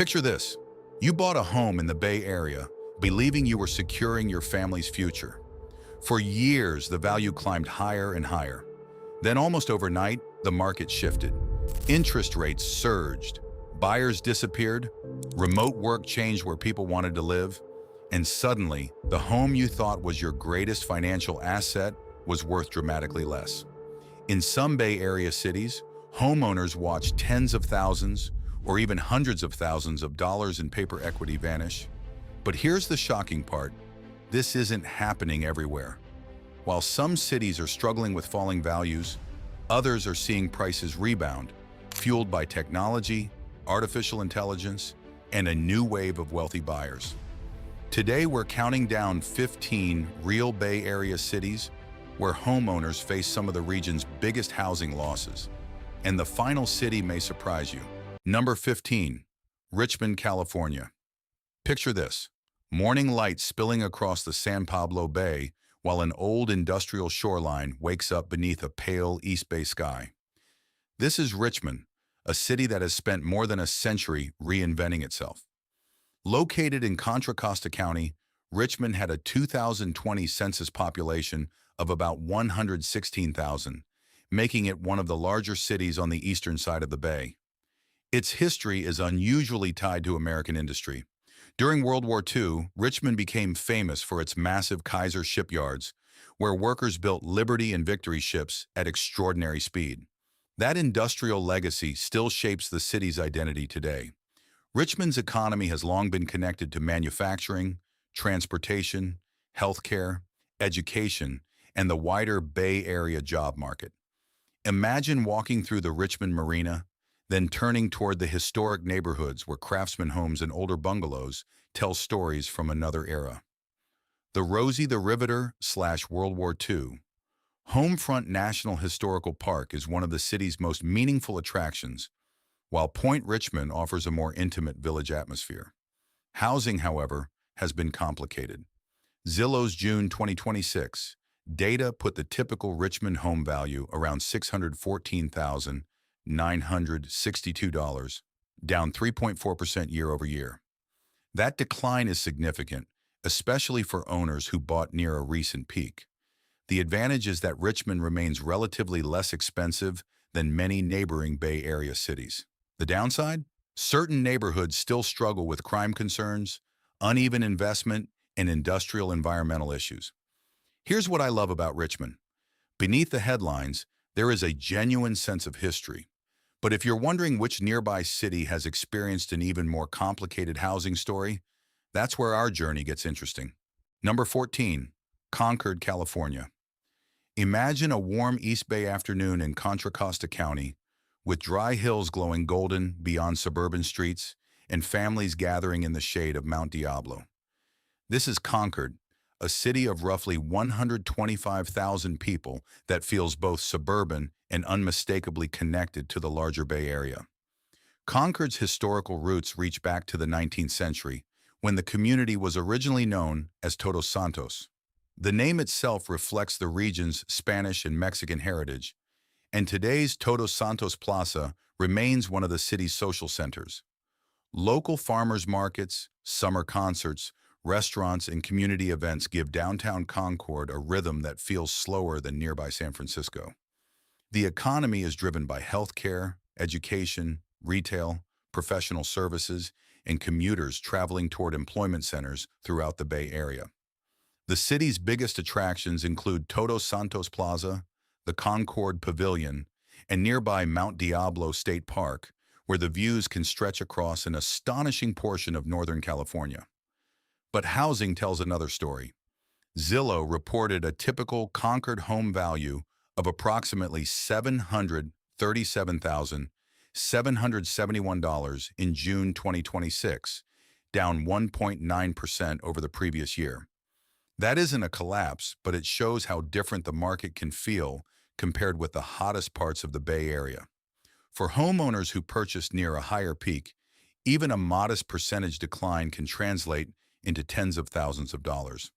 Picture this. You bought a home in the Bay Area, believing you were securing your family's future. For years, the value climbed higher and higher. Then almost overnight, the market shifted. Interest rates surged, buyers disappeared, remote work changed where people wanted to live, and suddenly, the home you thought was your greatest financial asset was worth dramatically less. In some Bay Area cities, homeowners watched tens of thousands or even hundreds of thousands of dollars in paper equity vanish. But here's the shocking part. This isn't happening everywhere. While some cities are struggling with falling values, others are seeing prices rebound, fueled by technology, artificial intelligence, and a new wave of wealthy buyers. Today, we're counting down 15 real Bay Area cities where homeowners face some of the region's biggest housing losses. And the final city may surprise you. Number 15, Richmond, California. Picture this. Morning light spilling across the San Pablo Bay while an old industrial shoreline wakes up beneath a pale East Bay sky. This is Richmond, a city that has spent more than a century reinventing itself. Located in Contra Costa County, Richmond had a 2020 census population of about 116,000, making it one of the larger cities on the eastern side of the bay. Its history is unusually tied to American industry. During World War II, Richmond became famous for its massive Kaiser shipyards, where workers built Liberty and Victory ships at extraordinary speed. That industrial legacy still shapes the city's identity today. Richmond's economy has long been connected to manufacturing, transportation, healthcare, education, and the wider Bay Area job market. Imagine walking through the Richmond Marina, then turning toward the historic neighborhoods where craftsman homes and older bungalows tell stories from another era. The Rosie the Riveter / World War II. Homefront National Historical Park is one of the city's most meaningful attractions, while Point Richmond offers a more intimate village atmosphere. Housing, however, has been complicated. Zillow's June 2026 data put the typical Richmond home value around $614,962, down 3.4% year over year. That decline is significant, especially for owners who bought near a recent peak. The advantage is that Richmond remains relatively less expensive than many neighboring Bay Area cities. The downside? Certain neighborhoods still struggle with crime concerns, uneven investment, and industrial environmental issues. Here's what I love about Richmond. Beneath the headlines, there is a genuine sense of history. But if you're wondering which nearby city has experienced an even more complicated housing story, that's where our journey gets interesting. Number 14, Concord, California. Imagine a warm East Bay afternoon in Contra Costa County, with dry hills glowing golden beyond suburban streets and families gathering in the shade of Mount Diablo. This is Concord, a city of roughly 125,000 people that feels both suburban and unmistakably connected to the larger Bay Area. Concord's historical roots reach back to the 19th century, when the community was originally known as Todos Santos. The name itself reflects the region's Spanish and Mexican heritage, and today's Todos Santos Plaza remains one of the city's social centers. Local farmers markets, summer concerts, restaurants, and community events give downtown Concord a rhythm that feels slower than nearby San Francisco. The economy is driven by healthcare, education, retail, professional services, and commuters traveling toward employment centers throughout the Bay Area. The city's biggest attractions include Todos Santos Plaza, the Concord Pavilion, and nearby Mount Diablo State Park, where the views can stretch across an astonishing portion of Northern California. But housing tells another story. Zillow reported a typical Concord home value of approximately $737,771 in June 2026, down 1.9% over the previous year. That isn't a collapse, but it shows how different the market can feel compared with the hottest parts of the Bay Area. For homeowners who purchased near a higher peak, even a modest percentage decline can translate into tens of thousands of dollars.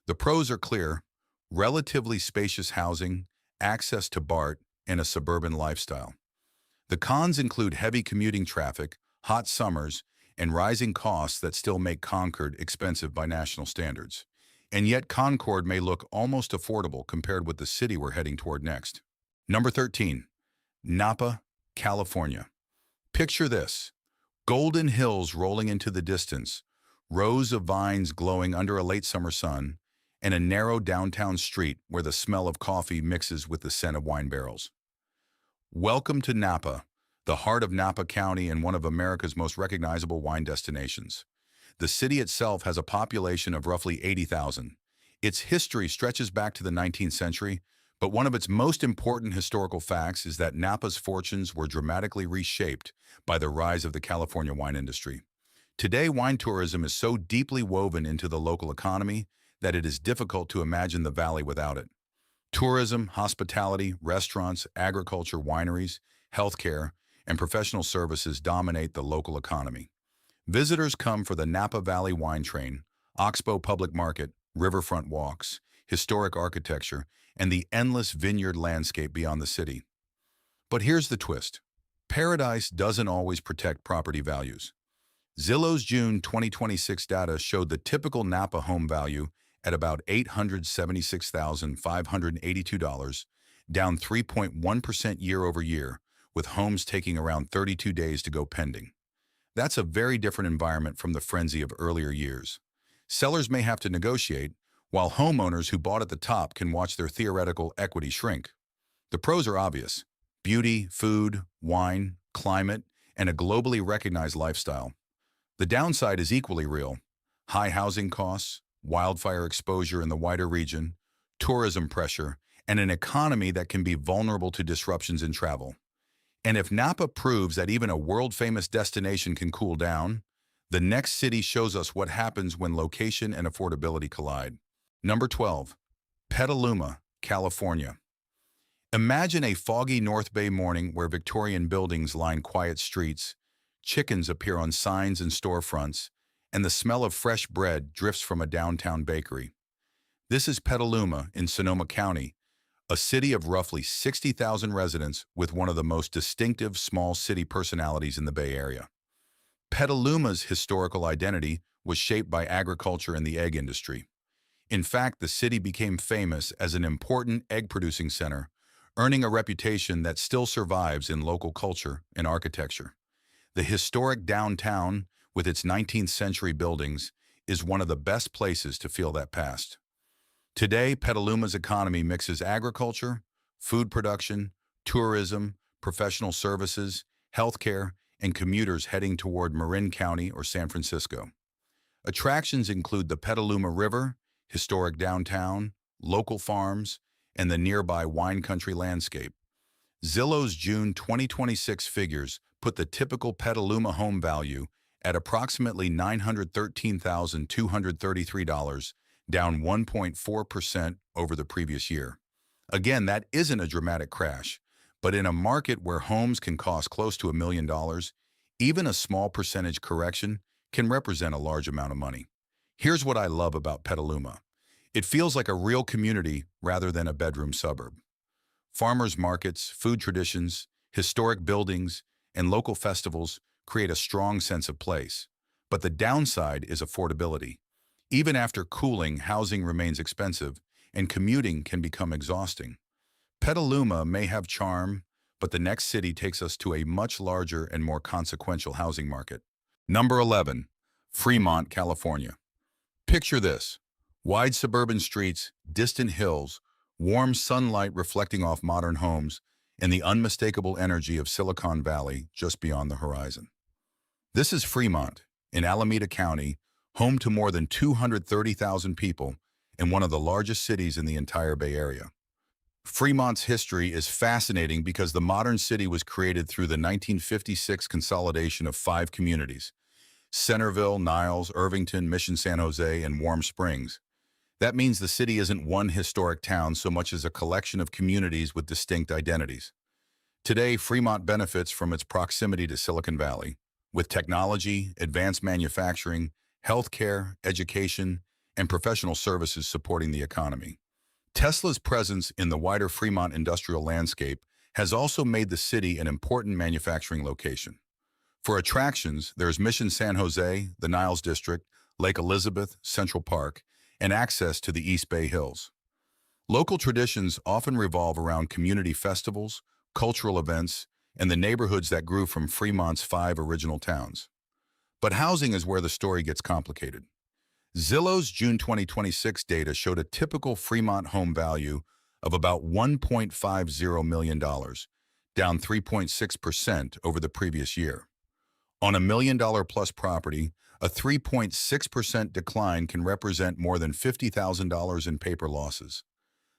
The pros are clear: relatively spacious housing, access to BART, and a suburban lifestyle. The cons include heavy commuting traffic, hot summers, and rising costs that still make Concord expensive by national standards. And yet Concord may look almost affordable compared with the city we're heading toward next. Number 13, Napa, California. Picture this: golden hills rolling into the distance, rows of vines glowing under a late summer sun, and a narrow downtown street where the smell of coffee mixes with the scent of wine barrels. Welcome to Napa, the heart of Napa County and one of America's most recognizable wine destinations. The city itself has a population of roughly 80,000. Its history stretches back to the 19th century, but one of its most important historical facts is that Napa's fortunes were dramatically reshaped by the rise of the California wine industry. Today, wine tourism is so deeply woven into the local economy that it is difficult to imagine the valley without it. Tourism, hospitality, restaurants, agriculture, wineries, healthcare, and professional services dominate the local economy. Visitors come for the Napa Valley Wine Train, Oxbow Public Market, riverfront walks, historic architecture, and the endless vineyard landscape beyond the city. But here's the twist: paradise doesn't always protect property values. Zillow's June 2026 data showed the typical Napa home value at about $876,582, down 3.1% year over year, with homes taking around 32 days to go pending. That's a very different environment from the frenzy of earlier years. Sellers may have to negotiate, while homeowners who bought at the top can watch their theoretical equity shrink. The pros are obvious: beauty, food, wine, climate, and a globally recognized lifestyle. The downside is equally real: high housing costs, wildfire exposure in the wider region, tourism pressure, and an economy that can be vulnerable to disruptions in travel. And if Napa proves that even a world-famous destination can cool down, the next city shows us what happens when location and affordability collide. Number 12, Petaluma, California. Imagine a foggy North Bay morning where Victorian buildings line quiet streets, chickens appear on signs and storefronts, and the smell of fresh bread drifts from a downtown bakery. This is Petaluma in Sonoma County, a city of roughly 60,000 residents with one of the most distinctive small city personalities in the Bay Area. Petaluma's historical identity was shaped by agriculture and the egg industry. In fact, the city became famous as an important egg-producing center, earning a reputation that still survives in local culture and architecture. The historic downtown, with its 19th century buildings, is one of the best places to feel that past. Today, Petaluma's economy mixes agriculture, food production, tourism, professional services, healthcare, and commuters heading toward Marin County or San Francisco. Attractions include the Petaluma River, historic downtown, local farms, and the nearby wine country landscape. Zillow's June 2026 figures put the typical Petaluma home value at approximately $913,233, down 1.4% over the previous year. Again, that isn't a dramatic crash, but in a market where homes can cost close to $1 million, even a small percentage correction can represent a large amount of money. Here's what I love about Petaluma. It feels like a real community rather than a bedroom suburb. Farmers markets, food traditions, historic buildings, and local festivals create a strong sense of place. But the downside is affordability. Even after cooling, housing remains expensive, and commuting can become exhausting. Petaluma may have charm, but the next city takes us to a much larger and more consequential housing market. Number 11, Fremont, California. Picture this: wide suburban streets, distant hills, warm sunlight reflecting off modern homes, and the unmistakable energy of Silicon Valley just beyond the horizon. This is Fremont, in Alameda County, home to more than 230,000 people and one of the largest cities in the entire Bay Area. Fremont's history is fascinating because the modern city was created through the 1956 consolidation of 5 communities: Centerville, Niles, Irvington, Mission San Jose, and Warm Springs. That means the city isn't one historic town so much as a collection of communities with distinct identities. Today, Fremont benefits from its proximity to Silicon Valley, with technology, advanced manufacturing, healthcare, education, and professional services supporting the economy. Tesla's presence in the wider Fremont industrial landscape has also made the city an important manufacturing location. For attractions, there's Mission San Jose, the Niles District, Lake Elizabeth, Central Park, and access to the East Bay Hills. Local traditions often revolve around community festivals, cultural events, and the neighborhoods that grew from Fremont's 5 original towns. But housing is where the story gets complicated. Zillow's June 2026 data showed a typical Fremont home value of about $1.50 million, down 3.6% over the previous year. On a $1 million-plus property, a 3.6% decline can represent more than $50,000 in paper losses.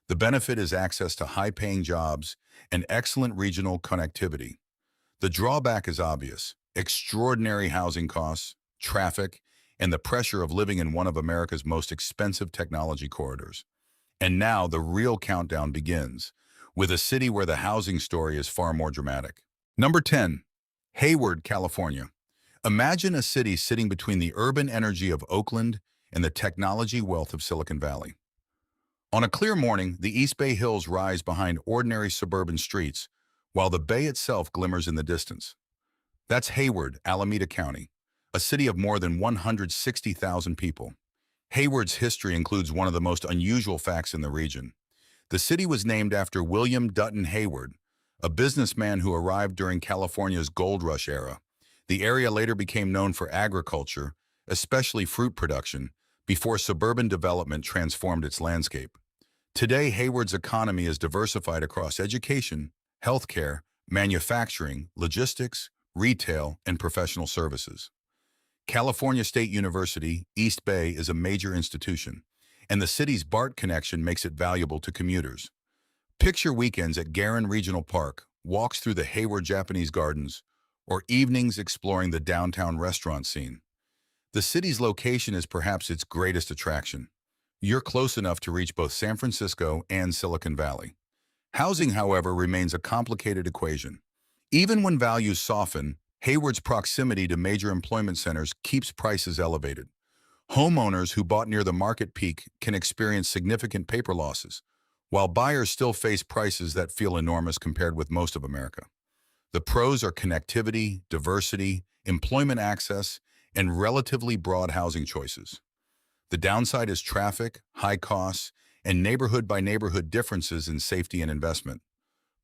The benefit is access to high-paying jobs and excellent regional connectivity. The drawback is obvious: extraordinary housing costs, traffic, and the pressure of living in one of America's most expensive technology corridors. And now the real countdown begins, with a city where the housing story is far more dramatic. Number 10. Hayward, California. Imagine a city sitting between the urban energy of Oakland and the technology wealth of Silicon Valley. On a clear morning, the East Bay Hills rise behind ordinary suburban streets, while the bay itself glimmers in the distance. That's Hayward, Alameda County, a city of more than 160,000 people. Hayward's history includes one of the most unusual facts in the region. The city was named after William Dutton Hayward, a businessman who arrived during California's gold rush era. The area later became known for agriculture, especially fruit production, before suburban development transformed its landscape. Today, Hayward's economy is diversified across education, healthcare, manufacturing, logistics, retail, and professional services. California State University, East Bay, is a major institution, and the city's BART connection makes it valuable to commuters. Picture weekends at Garin Regional Park, walks through the Hayward Japanese Gardens, or evenings exploring the downtown restaurant scene. The city's location is perhaps its greatest attraction. You're close enough to reach both San Francisco and Silicon Valley. Housing, however, remains a complicated equation. Even when values soften, Hayward's proximity to major employment centers keeps prices elevated. Homeowners who bought near the market peak can experience significant paper losses, while buyers still face prices that feel enormous compared with most of America. The pros are connectivity, diversity, employment access, and relatively broad housing choices. The downside is traffic, high costs, and neighborhood-by-neighborhood differences in safety and investment.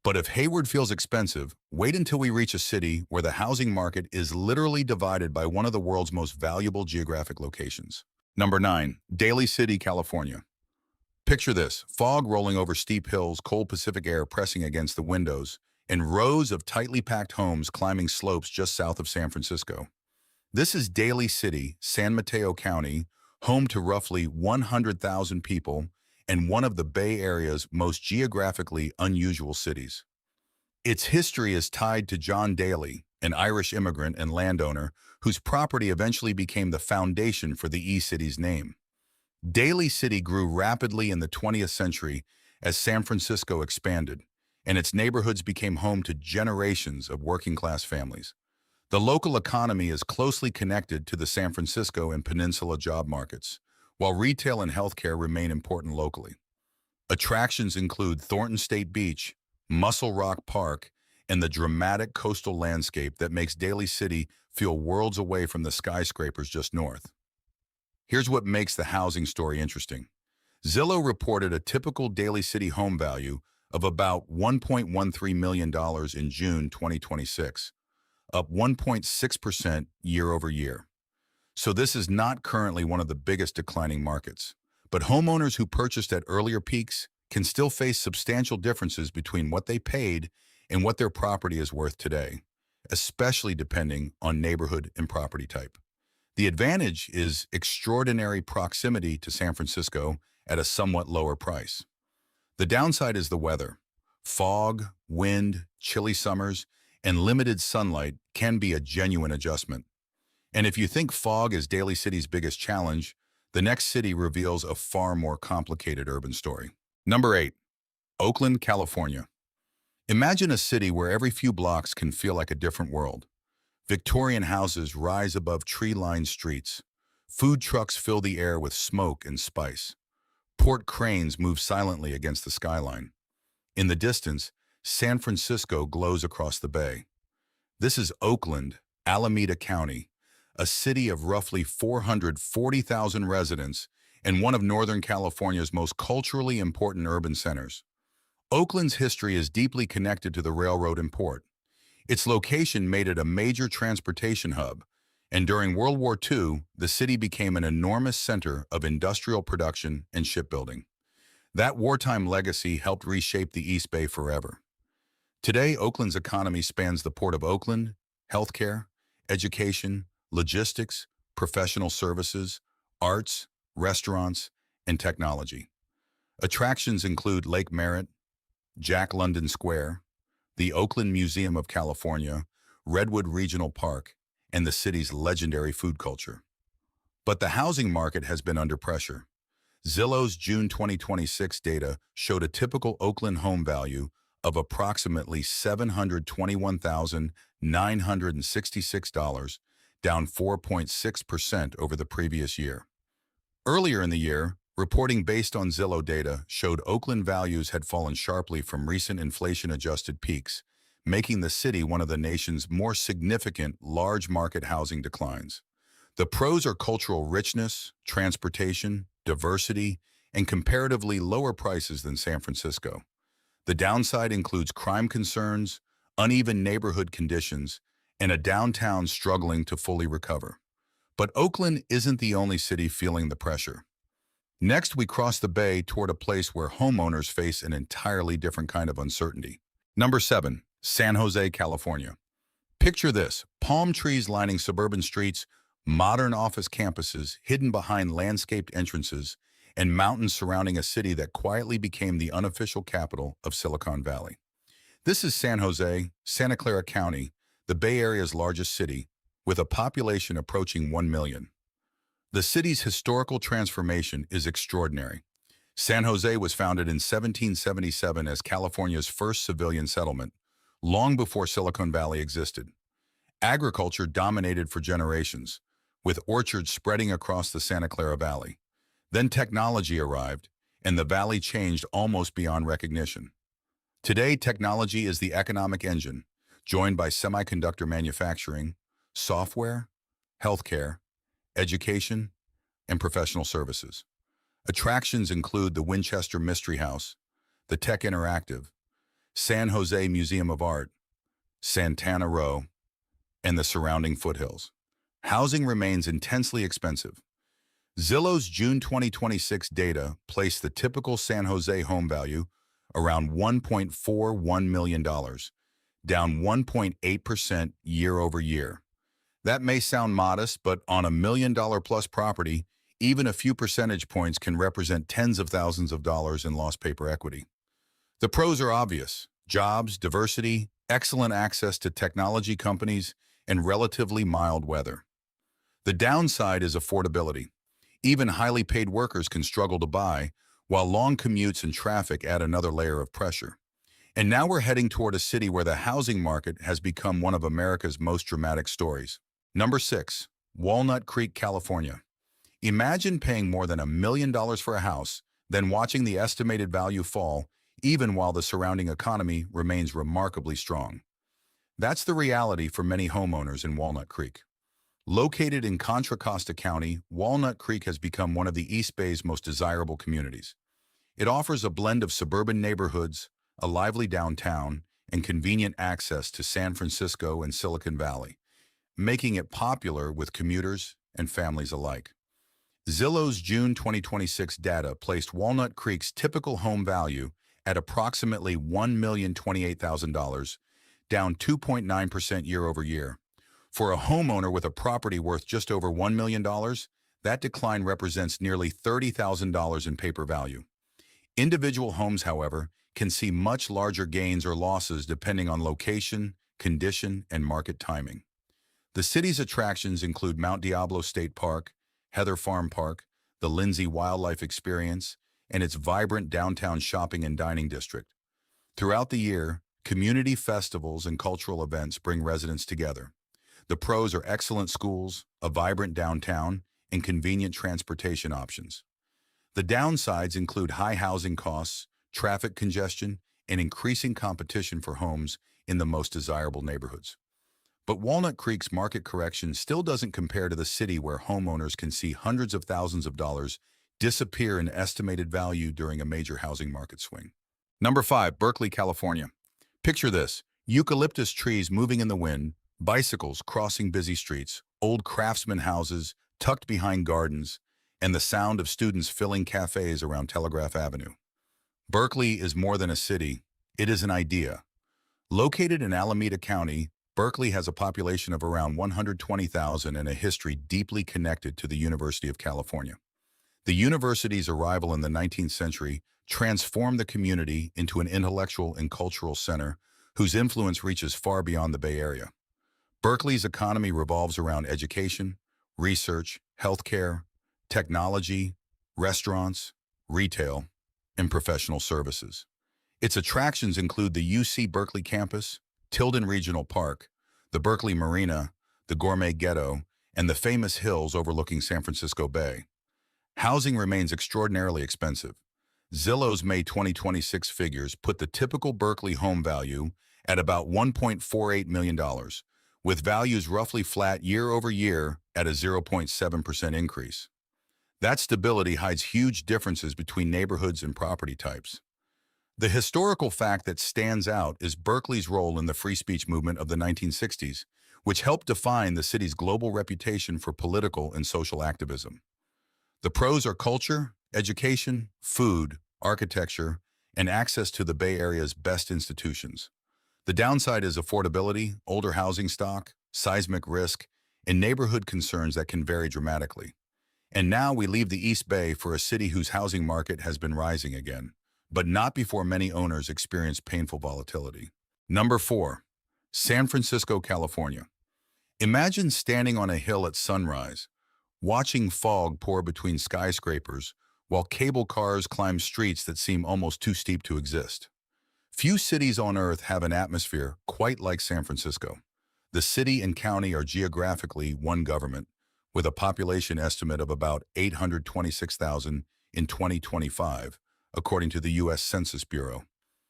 But if Hayward feels expensive, wait until we reach a city where the housing market is literally divided by one of the world's most valuable geographic locations. Number 9. Daly City, California. Picture this: fog rolling over steep hills, cold Pacific air pressing against the windows, and rows of tightly packed homes climbing slopes just south of San Francisco. This is Daly City, San Mateo County, home to roughly 100,000 people and one of the Bay Area's most geographically unusual cities. Its history is tied to John Daly, an Irish immigrant and landowner whose property eventually became the foundation for the E-City's name. Daly City grew rapidly in the 20th century as San Francisco expanded, and its neighborhoods became home to generations of working-class families. The local economy is closely connected to the San Francisco and Peninsula job markets, while retail and healthcare remain important locally. Attractions include Thornton State Beach, Muscle Rock Park, and the dramatic coastal landscape that makes Daly City feel worlds away from the skyscrapers just north. Here's what makes the housing story interesting. Zillow reported a typical Daly City home value of about $1.13 million in June 2026, up 1.6% year over year. So this is not currently one of the biggest declining markets. But homeowners who purchased at earlier peaks can still face substantial differences between what they paid and what their property is worth today, especially depending on neighborhood and property type. The advantage is extraordinary proximity to San Francisco at a somewhat lower price. The downside is the weather. Fog, wind, chilly summers, and limited sunlight can be a genuine adjustment. And if you think fog is Daly City's biggest challenge, the next city reveals a far more complicated urban story. Number 8. Oakland, California. Imagine a city where every few blocks can feel like a different world. Victorian houses rise above tree-lined streets. Food trucks fill the air with smoke and spice. Port cranes move silently against the skyline. In the distance, San Francisco glows across the bay. This is Oakland, Alameda County, a city of roughly 440,000 residents and one of Northern California's most culturally important urban centers. Oakland's history is deeply connected to the railroad and port. Its location made it a major transportation hub, and during World War II, the city became an enormous center of industrial production and shipbuilding. That wartime legacy helped reshape the East Bay forever. Today, Oakland's economy spans the Port of Oakland, healthcare, education, logistics, professional services, arts, restaurants, and technology. Attractions include Lake Merritt, Jack London Square, the Oakland Museum of California, Redwood Regional Park, and the city's legendary food culture. But the housing market has been under pressure. Zillow's June 2026 data showed a typical Oakland home value of approximately $721,966, down 4.6% over the previous year. Earlier in the year, reporting based on Zillow data showed Oakland values had fallen sharply from recent inflation-adjusted peaks, making the city one of the nation's more significant large market housing declines. The pros are cultural richness, transportation, diversity, and comparatively lower prices than San Francisco. The downside includes crime concerns, uneven neighborhood conditions, and a downtown struggling to fully recover. But Oakland isn't the only city feeling the pressure. Next, we cross the bay toward a place where homeowners face an entirely different kind of uncertainty. Number 7, San Jose, California. Picture this: palm trees lining suburban streets, modern office campuses hidden behind landscaped entrances, and mountains surrounding a city that quietly became the unofficial capital of Silicon Valley. This is San Jose, Santa Clara County, the Bay Area's largest city, with a population approaching 1 million. The city's historical transformation is extraordinary. San Jose was founded in 1777 as California's first civilian settlement, long before Silicon Valley existed. Agriculture dominated for generations, with orchards spreading across the Santa Clara Valley. Then technology arrived, and the valley changed almost beyond recognition. Today, technology is the economic engine, joined by semiconductor manufacturing, software, healthcare, education, and professional services. Attractions include the Winchester Mystery House, the Tech Interactive, San Jose Museum of Art, Santana Row, and the surrounding foothills. Housing remains intensely expensive. Zillow's June 2026 data placed the typical San Jose home value around $1.41 million, down 1.8% year over year. That may sound modest, but on $1 million plus property, even a few percentage points can represent tens of thousands of dollars in lost paper equity. The pros are obvious: jobs, diversity, excellent access to technology companies, and relatively mild weather. The downside is affordability. Even highly paid workers can struggle to buy, while long commutes and traffic add another layer of pressure. And now we're heading toward a city where the housing market has become one of America's most dramatic stories. Number 6, Walnut Creek, California. Imagine paying more than $1 million for a house, then watching the estimated value fall, even while the surrounding economy remains remarkably strong. That's the reality for many homeowners in Walnut Creek. Located in Contra Costa County, Walnut Creek has become one of the East Bay's most desirable communities. It offers a blend of suburban neighborhoods, a lively downtown, and convenient access to San Francisco and Silicon Valley, making it popular with commuters and families alike. Zillow's June 2026 data placed Walnut Creek's typical home value at approximately $1,028,000, down 2.9% year over year. For a homeowner with a property worth just over $1 million, that decline represents nearly $30,000 in paper value. Individual homes, however, can see much larger gains or losses depending on location, condition, and market timing. The city's attractions include Mount Diablo State Park, Heather Farm Park, the Lindsay Wildlife Experience, and its vibrant downtown shopping and dining district. Throughout the year, community festivals and cultural events bring residents together. The pros are excellent schools, a vibrant downtown, and convenient transportation options. The downsides include high housing costs, traffic congestion, and increasing competition for homes in the most desirable neighborhoods. But Walnut Creek's market correction still doesn't compare to the city where homeowners can see hundreds of thousands of dollars disappear in estimated value during a major housing market swing. Number 5, Berkeley, California. Picture this: eucalyptus trees moving in the wind, bicycles crossing busy streets, old craftsman houses tucked behind gardens, and the sound of students filling cafes around Telegraph Avenue. Berkeley is more than a city, it is an idea. Located in Alameda County, Berkeley has a population of around 120,000 and a history deeply connected to the University of California. The university's arrival in the 19th century transformed the community into an intellectual and cultural center whose influence reaches far beyond the Bay Area. Berkeley's economy revolves around education, research, healthcare, technology, restaurants, retail, and professional services. Its attractions include the UC Berkeley campus, Tilden Regional Park, the Berkeley Marina, the Gourmet Ghetto, and the famous hills overlooking San Francisco Bay. Housing remains extraordinarily expensive. Zillow's May 2026 figures put the typical Berkeley home value at about $1.48 million, with values roughly flat year over year at a 0.7% increase. That stability hides huge differences between neighborhoods and property types. The historical fact that stands out is Berkeley's role in the free speech movement of the 1960s, which helped define the city's global reputation for political and social activism. The pros are culture, education, food, architecture, and access to the Bay Area's best institutions. The downside is affordability, older housing stock, seismic risk, and neighborhood concerns that can vary dramatically. And now we leave the East Bay for a city whose housing market has been rising again, but not before many owners experience painful volatility. Number 4, San Francisco, California. Imagine standing on a hill at sunrise, watching fog pour between skyscrapers while cable cars climb streets that seem almost too steep to exist. Few cities on Earth have an atmosphere quite like San Francisco. The city and county are geographically one government, with a population estimate of about 826,000 in 2025, according to the U.S. Census Bureau.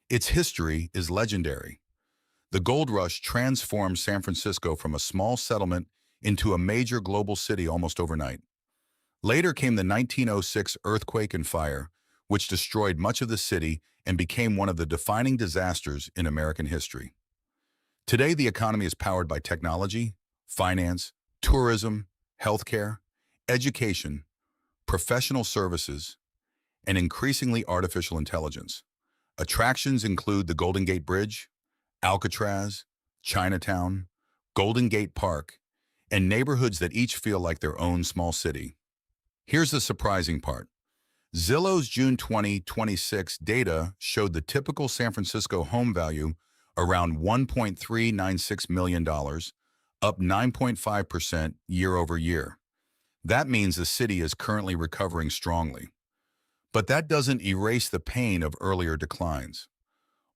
Its history is legendary. The gold rush transformed San Francisco from a small settlement into a major global city almost overnight. Later came the 1906 earthquake and fire, which destroyed much of the city and became one of the defining disasters in American history. Today, the economy is powered by technology, finance, tourism, healthcare, education, professional services, and increasingly artificial intelligence. Attractions include the Golden Gate Bridge, Alcatraz, Chinatown, Golden Gate Park, and neighborhoods that each feel like their own small city. Here's the surprising part. Zillow's June 2026 data showed the typical San Francisco home value around $1.396 million, up 9.5% year over year. That means the city is currently recovering strongly. But that doesn't erase the pain of earlier declines.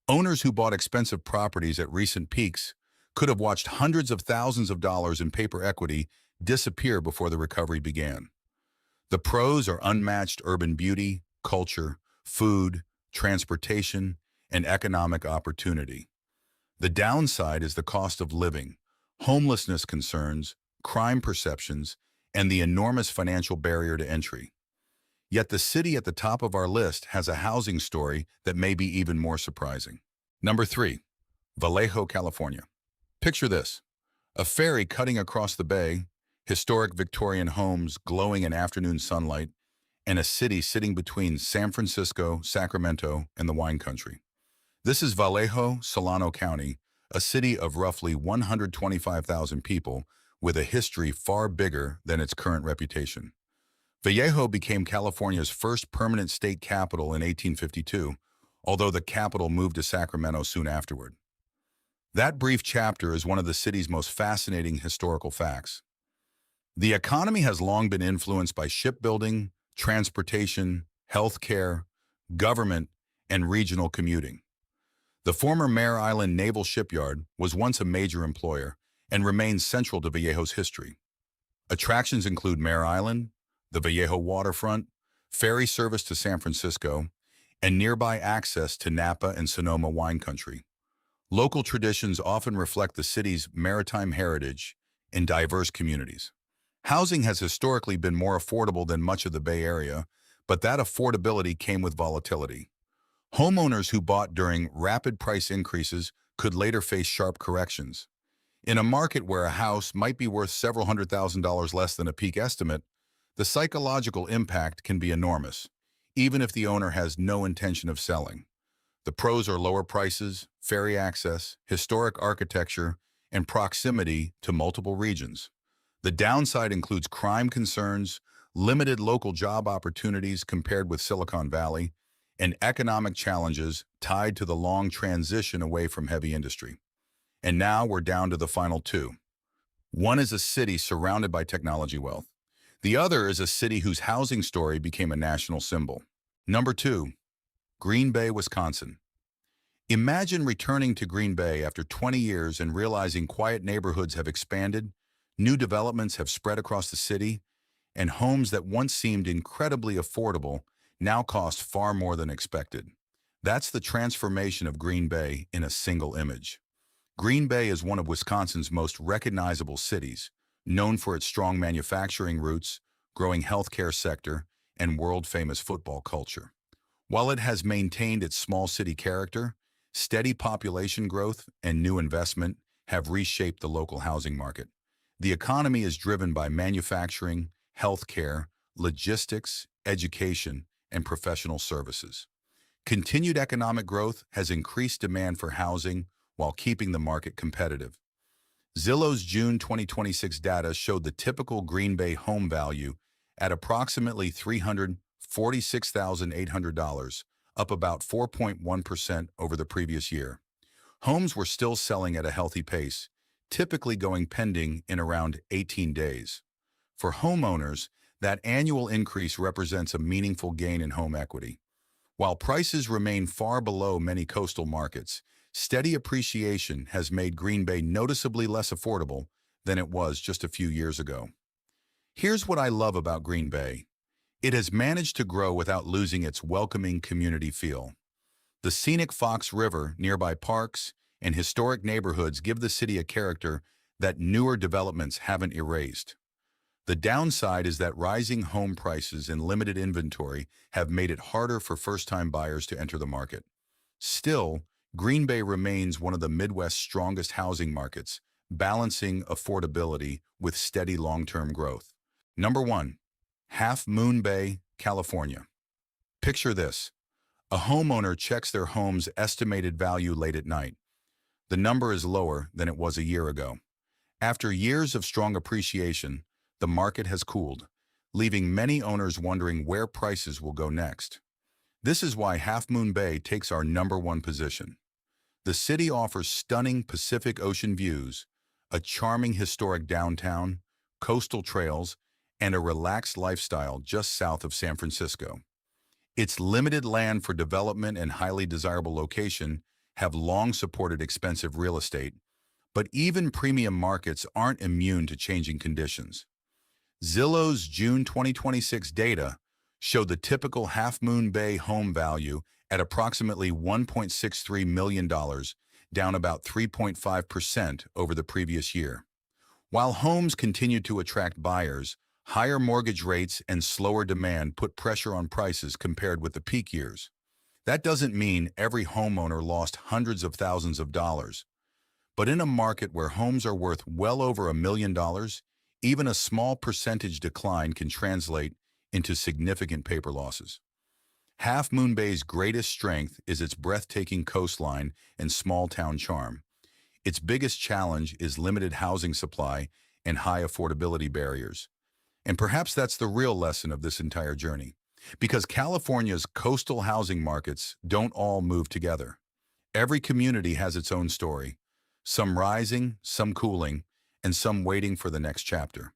Owners who bought expensive properties at recent peaks could have watched hundreds of thousands of dollars in paper equity disappear before the recovery began. The pros are unmatched urban beauty, culture, food, transportation, and economic opportunity. The downside is the cost of living, homelessness concerns, crime perceptions, and the enormous financial barrier to entry. Yet the city at the top of our list has a housing story that may be even more surprising. Number 3, Vallejo, California. Picture this: a ferry cutting across the bay, historic Victorian homes glowing in afternoon sunlight, and a city sitting between San Francisco, Sacramento, and the wine country. This is Vallejo, Solano County, a city of roughly 125,000 people with a history far bigger than its current reputation. Vallejo became California's first permanent state capital in 1852, although the capital moved to Sacramento soon afterward. That brief chapter is one of the city's most fascinating historical facts. The economy has long been influenced by shipbuilding, transportation, healthcare, government, and regional commuting. The former Mare Island Naval Shipyard was once a major employer and remains central to Vallejo's history. Attractions include Mare Island, the Vallejo waterfront, ferry service to San Francisco, and nearby access to Napa and Sonoma wine country. Local traditions often reflect the city's maritime heritage and diverse communities. Housing has historically been more affordable than much of the Bay Area, but that affordability came with volatility. Homeowners who bought during rapid price increases could later face sharp corrections. In a market where a house might be worth several $100,000 less than a peak estimate, the psychological impact can be enormous, even if the owner has no intention of selling. The pros are lower prices, ferry access, historic architecture, and proximity to multiple regions. The downside includes crime concerns, limited local job opportunities compared with Silicon Valley, and economic challenges tied to the long transition away from heavy industry. And now we're down to the final two. One is a city surrounded by technology wealth. The other is a city whose housing story became a national symbol. Number two, Green Bay, Wisconsin. Imagine returning to Green Bay after 20 years and realizing quiet neighborhoods have expanded, new developments have spread across the city, and homes that once seemed incredibly affordable now cost far more than expected. That's the transformation of Green Bay in a single image. Green Bay is one of Wisconsin's most recognizable cities, known for its strong manufacturing roots, growing healthcare sector, and world-famous football culture. While it has maintained its small city character, steady population growth and new investment have reshaped the local housing market. The economy is driven by manufacturing, healthcare, logistics, education, and professional services. Continued economic growth has increased demand for housing while keeping the market competitive. Zillow's June 2026 data showed the typical Green Bay home value at approximately $346,800, up about 4.1% over the previous year. Homes were still selling at a healthy pace, typically going pending in around 18 days. For homeowners, that annual increase represents a meaningful gain in home equity. While prices remain far below many coastal markets, steady appreciation has made Green Bay noticeably less affordable than it was just a few years ago. Here's what I love about Green Bay. It has managed to grow without losing its welcoming community feel. The scenic Fox River, nearby parks, and historic neighborhoods give the city a character that newer developments haven't erased. The downside is that rising home prices and limited inventory have made it harder for first-time buyers to enter the market. Still, Green Bay remains one of the Midwest's strongest housing markets, balancing affordability with steady long-term growth. Number one, Half Moon Bay, California. Picture this. A homeowner checks their home's estimated value late at night. The number is lower than it was a year ago. After years of strong appreciation, the market has cooled, leaving many owners wondering where prices will go next. This is why Half Moon Bay takes our number one position. The city offers stunning Pacific Ocean views, a charming historic downtown, coastal trails, and a relaxed lifestyle just south of San Francisco. Its limited land for development and highly desirable location have long supported expensive real estate, but even premium markets aren't immune to changing conditions. Zillow's June 2026 data showed the typical Half Moon Bay home value at approximately $1.63 million, down about 3.5% over the previous year. While homes continued to attract buyers, higher mortgage rates and slower demand put pressure on prices compared with the peak years. That doesn't mean every homeowner lost hundreds of thousands of dollars. But in a market where homes are worth well over $1 million, even a small percentage decline can translate into significant paper losses. Half Moon Bay's greatest strength is its breathtaking coastline and small-town charm. Its biggest challenge is limited housing supply and high affordability barriers. And perhaps that's the real lesson of this entire journey, because California's coastal housing markets don't all move together. Every community has its own story, some rising, some cooling, and some waiting for the next chapter.